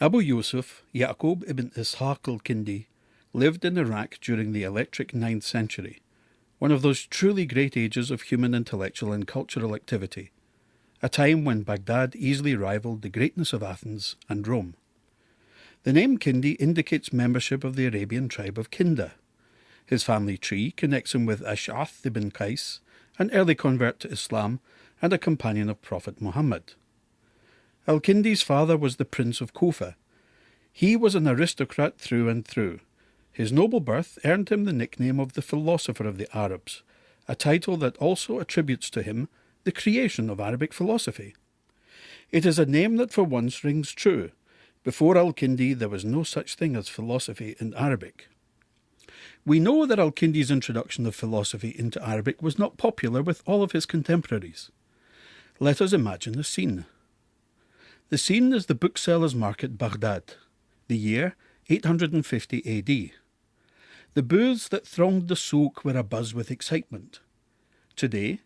Abu Yusuf Yaqub ibn Ishaq al-Kindī lived in Iraq during the electric 9th century, one of those truly great ages of human intellectual and cultural activity, a time when Baghdad easily rivaled the greatness of Athens and Rome. The name Kindī indicates membership of the Arabian tribe of Kinda. His family tree connects him with Ash'ath ibn Qais, an early convert to Islam and a companion of Prophet Muhammad. Al-Kindī's father was the Prince of Kufa. He was an aristocrat through and through. His noble birth earned him the nickname of the Philosopher of the Arabs, a title that also attributes to him the creation of Arabic philosophy. It is a name that for once rings true. Before Al-Kindī there was no such thing as philosophy in Arabic. We know that Al-Kindī's introduction of philosophy into Arabic was not popular with all of his contemporaries. Let us imagine the scene. The scene is the bookseller's market Baghdad, the year 850 AD. The booths that thronged the souk were abuzz with excitement. Today,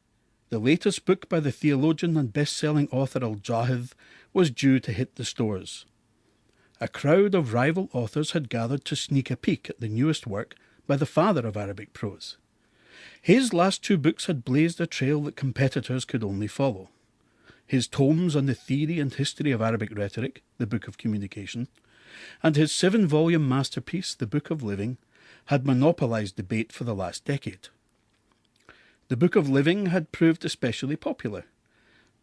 the latest book by the theologian and best-selling author Al-Jahid was due to hit the stores. A crowd of rival authors had gathered to sneak a peek at the newest work by the father of Arabic prose. His last two books had blazed a trail that competitors could only follow. His tomes on the theory and history of Arabic rhetoric, the Book of Communication, and his 7-volume masterpiece, the Book of Living, had monopolized debate for the last decade. The Book of Living had proved especially popular.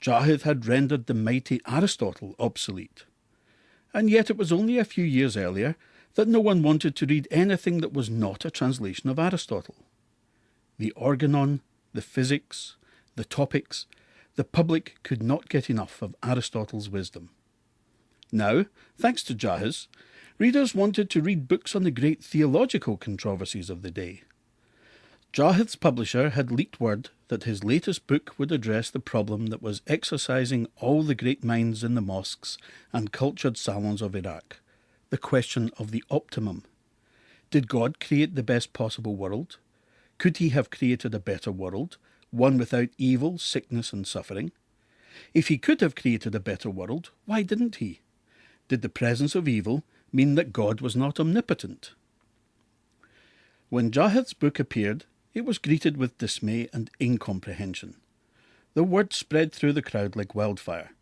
Jahid had rendered the mighty Aristotle obsolete. And yet it was only a few years earlier that no one wanted to read anything that was not a translation of Aristotle. The organon, the physics, the topics, the public could not get enough of Aristotle's wisdom. Now, thanks to Jahiz, readers wanted to read books on the great theological controversies of the day. Jahid's publisher had leaked word that his latest book would address the problem that was exercising all the great minds in the mosques and cultured salons of Iraq, the question of the optimum. Did God create the best possible world? Could he have created a better world, one without evil, sickness and suffering? If he could have created a better world, why didn't he? Did the presence of evil mean that God was not omnipotent? When Jahid's book appeared, it was greeted with dismay and incomprehension. The word spread through the crowd like wildfire.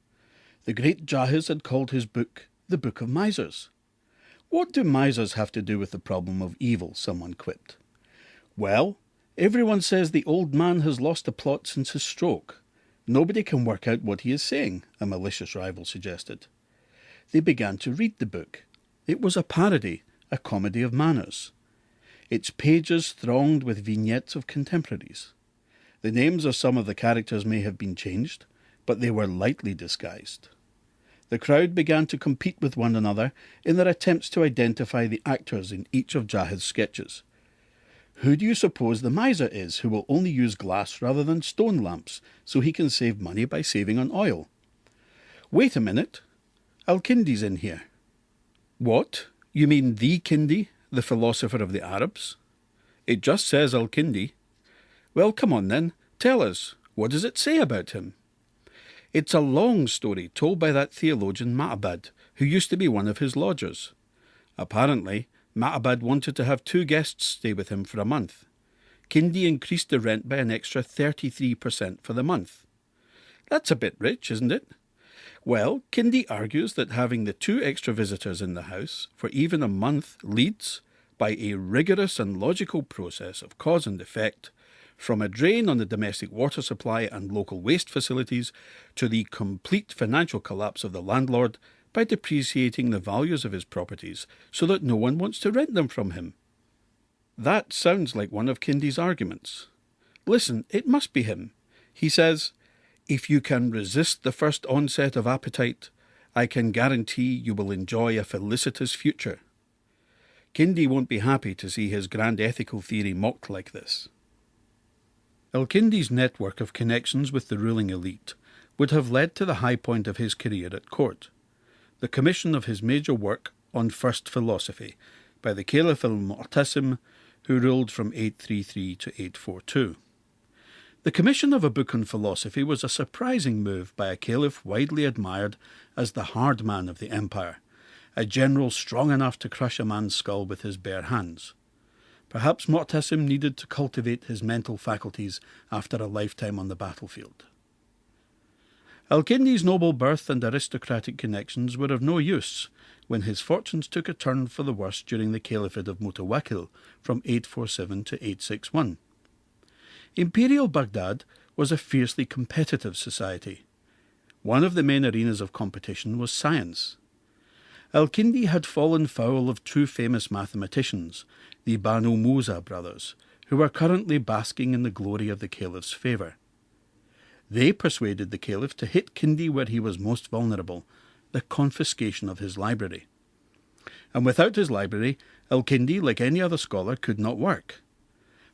The great Jahiz had called his book the Book of Misers. What do misers have to do with the problem of evil? Someone quipped. Well, everyone says the old man has lost the plot since his stroke. Nobody can work out what he is saying, a malicious rival suggested. They began to read the book. It was a parody, a comedy of manners. Its pages thronged with vignettes of contemporaries. The names of some of the characters may have been changed, but they were lightly disguised. The crowd began to compete with one another in their attempts to identify the actors in each of Jahid's sketches. Who do you suppose the miser is who will only use glass rather than stone lamps so he can save money by saving on oil? Wait a minute. Al-Kindī's in here. What? You mean the Kindī, the philosopher of the Arabs? It just says Al-Kindī. Well, come on then. Tell us. What does it say about him? It's a long story told by that theologian Ma'bad, who used to be one of his lodgers. Apparently, Ma'bad wanted to have 2 guests stay with him for a month. Kindī increased the rent by an extra 33% for the month. That's a bit rich, isn't it? Well, Kindī argues that having the 2 extra visitors in the house for even a month leads, by a rigorous and logical process of cause and effect, from a drain on the domestic water supply and local waste facilities to the complete financial collapse of the landlord by depreciating the values of his properties so that no one wants to rent them from him. That sounds like one of Kindī's arguments. Listen, it must be him. He says, "If you can resist the first onset of appetite, I can guarantee you will enjoy a felicitous future." Kindī won't be happy to see his grand ethical theory mocked like this. Al-Kindī's network of connections with the ruling elite would have led to the high point of his career at court, the commission of his major work on First Philosophy by the Caliph al-Mu'tasim, who ruled from 833 to 842. The commission of a book on philosophy was a surprising move by a caliph widely admired as the hard man of the empire, a general strong enough to crush a man's skull with his bare hands. Perhaps Mu'tasim needed to cultivate his mental faculties after a lifetime on the battlefield. Al-Kindi's noble birth and aristocratic connections were of no use when his fortunes took a turn for the worse during the Caliphate of Mutawakkil from 847 to 861. Imperial Baghdad was a fiercely competitive society. One of the main arenas of competition was science. Al-Kindi had fallen foul of two famous mathematicians, the Banu Musa brothers, who were currently basking in the glory of the Caliph's favour. They persuaded the Caliph to hit Kindī where he was most vulnerable, the confiscation of his library. And without his library, Al-Kindi, like any other scholar, could not work.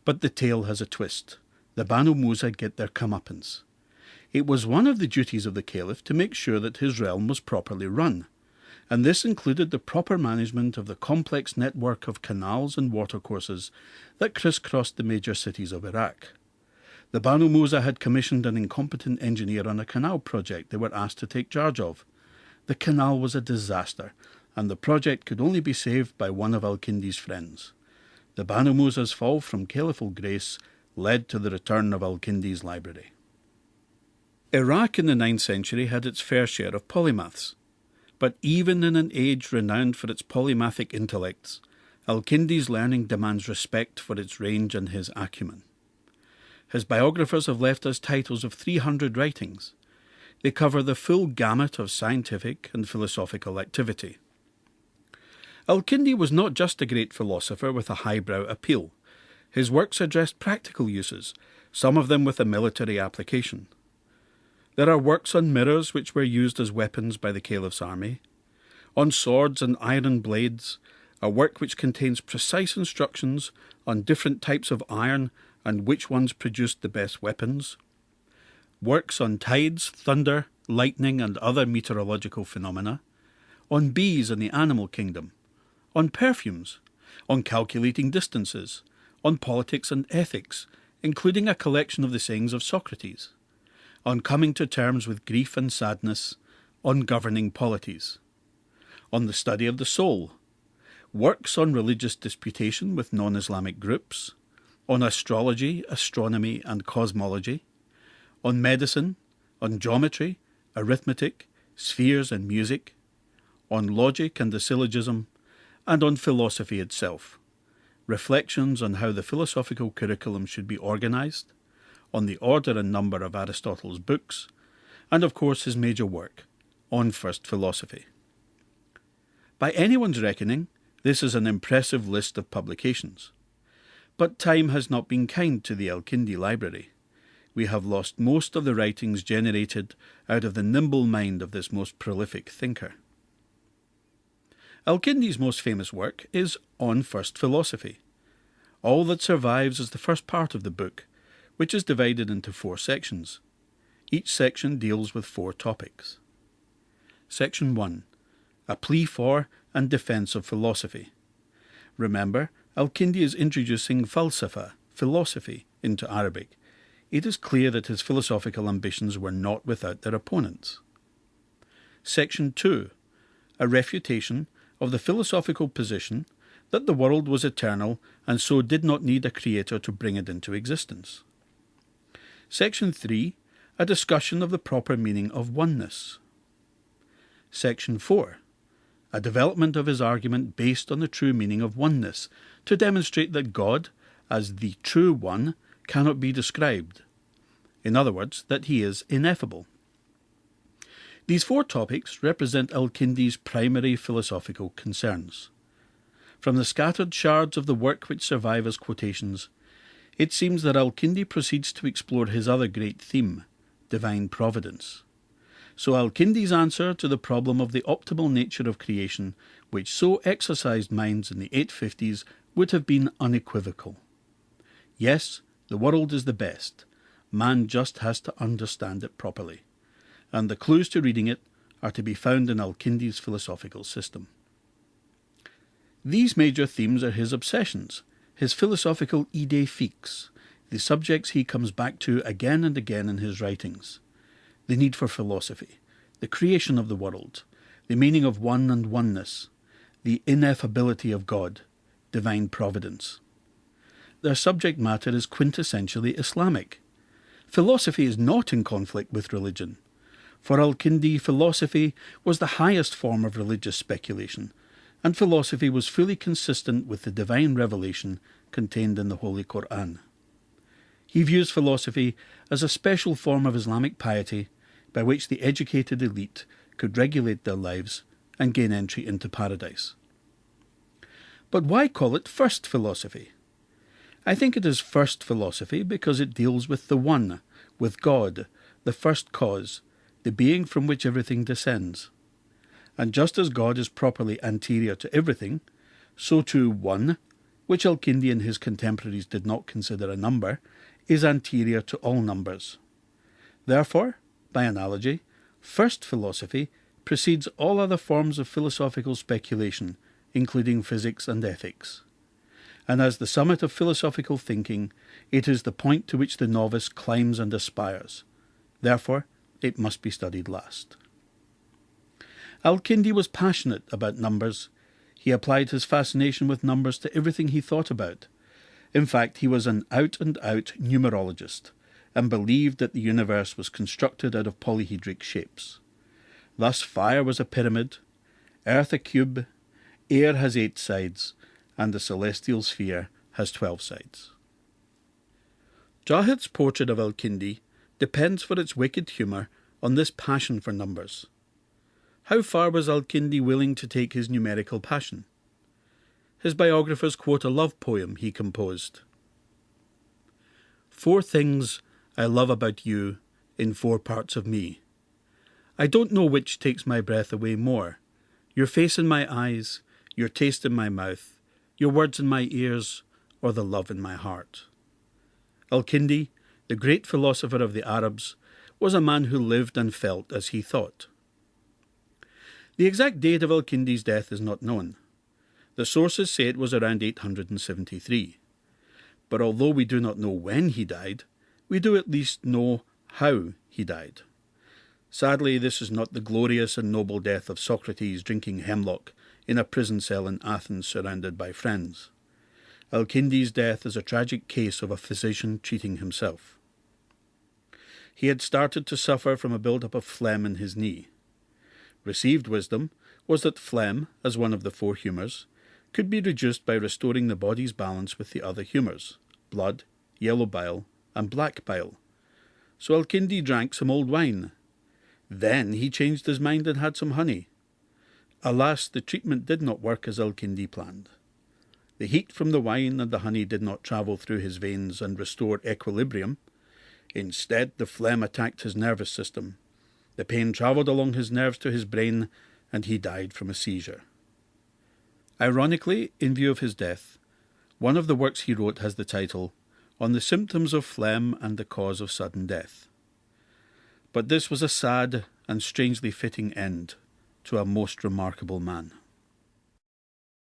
But the tale has a twist. The Banu Musa get their comeuppance. It was one of the duties of the Caliph to make sure that his realm was properly run, and this included the proper management of the complex network of canals and watercourses that crisscrossed the major cities of Iraq. The Banu Musa had commissioned an incompetent engineer on a canal project they were asked to take charge of. The canal was a disaster, and the project could only be saved by one of Al-Kindi's friends. The Banu Musa's fall from caliphal grace led to the return of Al-Kindi's library. Iraq in the 9th century had its fair share of polymaths, but even in an age renowned for its polymathic intellects, Al-Kindi's learning demands respect for its range and his acumen. His biographers have left us titles of 300 writings. They cover the full gamut of scientific and philosophical activity. Al-Kindi was not just a great philosopher with a highbrow appeal. His works addressed practical uses, some of them with a military application. There are works on mirrors which were used as weapons by the Caliph's army, on swords and iron blades, a work which contains precise instructions on different types of iron and which ones produced the best weapons, works on tides, thunder, lightning and other meteorological phenomena, on bees and the animal kingdom, on perfumes, on calculating distances, on politics and ethics, including a collection of the sayings of Socrates, on coming to terms with grief and sadness, on governing polities, on the study of the soul, works on religious disputation with non-Islamic groups, on astrology, astronomy and cosmology, on medicine, on geometry, arithmetic, spheres and music, on logic and the syllogism, and on philosophy itself, reflections on how the philosophical curriculum should be organised, on the order and number of Aristotle's books, and of course his major work, On First Philosophy. By anyone's reckoning, this is an impressive list of publications. But time has not been kind to the Al-Kindi library. We have lost most of the writings generated out of the nimble mind of this most prolific thinker. Al-Kindi's most famous work is On First Philosophy. All that survives is the first part of the book, which is divided into 4 sections. Each section deals with 4 topics. Section 1. A plea for and defence of philosophy. Remember, Al-Kindi is introducing falsafa, philosophy, into Arabic. It is clear that his philosophical ambitions were not without their opponents. Section 2. A refutation of the philosophical position that the world was eternal and so did not need a creator to bring it into existence. Section 3. A discussion of the proper meaning of oneness. Section 4. A development of his argument based on the true meaning of oneness, to demonstrate that God, as the true one, cannot be described. In other words, that he is ineffable. These 4 topics represent Al-Kindi's primary philosophical concerns. From the scattered shards of the work which survive as quotations, it seems that Al-Kindi proceeds to explore his other great theme, divine providence. So Al-Kindi's answer to the problem of the optimal nature of creation, which so exercised minds in the 850s, would have been unequivocal. Yes, the world is the best. Man just has to understand it properly. And the clues to reading it are to be found in Al-Kindi's philosophical system. These major themes are his obsessions, his philosophical idées fixes, the subjects he comes back to again and again in his writings. The need for philosophy, the creation of the world, the meaning of one and oneness, the ineffability of God, divine providence. Their subject matter is quintessentially Islamic. Philosophy is not in conflict with religion. For Al-Kindī, philosophy was the highest form of religious speculation, and philosophy was fully consistent with the divine revelation contained in the Holy Quran. He views philosophy as a special form of Islamic piety by which the educated elite could regulate their lives and gain entry into paradise. But why call it first philosophy? I think it is first philosophy because it deals with the One, with God, the first cause, the being from which everything descends. And just as God is properly anterior to everything, so too One, which Al-Kindī and his contemporaries did not consider a number, is anterior to all numbers. Therefore, by analogy, first philosophy precedes all other forms of philosophical speculation, including physics and ethics. And as the summit of philosophical thinking, it is the point to which the novice climbs and aspires. Therefore, it must be studied last. Al-Kindī was passionate about numbers. He applied his fascination with numbers to everything he thought about. In fact, he was an out-and-out numerologist, and believed that the universe was constructed out of polyhedric shapes. Thus fire was a pyramid, earth a cube, air has 8 sides, and the celestial sphere has 12 sides. Jahid's portrait of Al-Kindī depends for its wicked humour on this passion for numbers. How far was Al-Kindī willing to take his numerical passion? His biographers quote a love poem he composed. 4 things I love about you in 4 parts of me. I don't know which takes my breath away more. Your face in my eyes, your taste in my mouth, your words in my ears, or the love in my heart. Al-Kindī, the great philosopher of the Arabs, was a man who lived and felt as he thought. The exact date of Al-Kindī's death is not known. The sources say it was around 873. But although we do not know when he died, we do at least know how he died. Sadly, this is not the glorious and noble death of Socrates drinking hemlock in a prison cell in Athens surrounded by friends. Al-Kindī's death is a tragic case of a physician treating himself. He had started to suffer from a build-up of phlegm in his knee. Received wisdom was that phlegm, as one of the 4 humours, could be reduced by restoring the body's balance with the other humours, blood, yellow bile, and black bile. So Al-Kindī drank some old wine. Then he changed his mind and had some honey. Alas, the treatment did not work as Al-Kindī planned. The heat from the wine and the honey did not travel through his veins and restore equilibrium. Instead, the phlegm attacked his nervous system. The pain travelled along his nerves to his brain, and he died from a seizure. Ironically, in view of his death, one of the works he wrote has the title, On the Symptoms of Phlegm and the Cause of Sudden Death. But this was a sad and strangely fitting end to a most remarkable man.